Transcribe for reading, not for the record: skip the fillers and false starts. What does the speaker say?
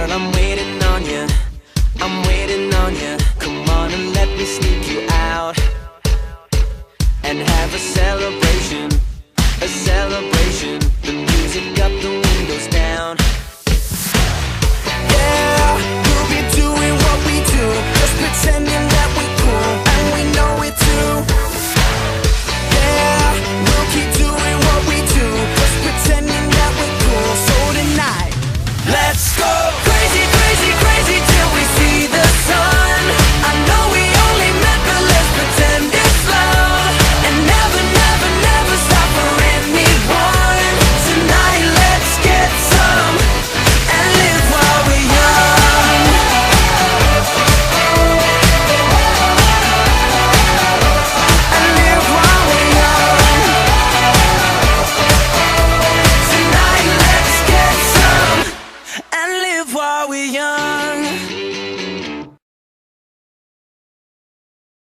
Girl, I'm waiting on you, I'm waiting on you. Come on and let me sneak you out and have a celebration, a celebration. The music up, the windows down. Yeah, we'll be doing what we do, just pretending that we're cool, and we know it too. Yeah, we'll keep doing what we do, just pretending that we're cool. So tonight, let's go crazy, crazy, crazy till we see the sun. I know we only met, but let's pretend it's love, and never, never, never stop for anyone. Tonight, let's get some and live while we're young. And live while we're young. Tonight, let's get some and live while we're young.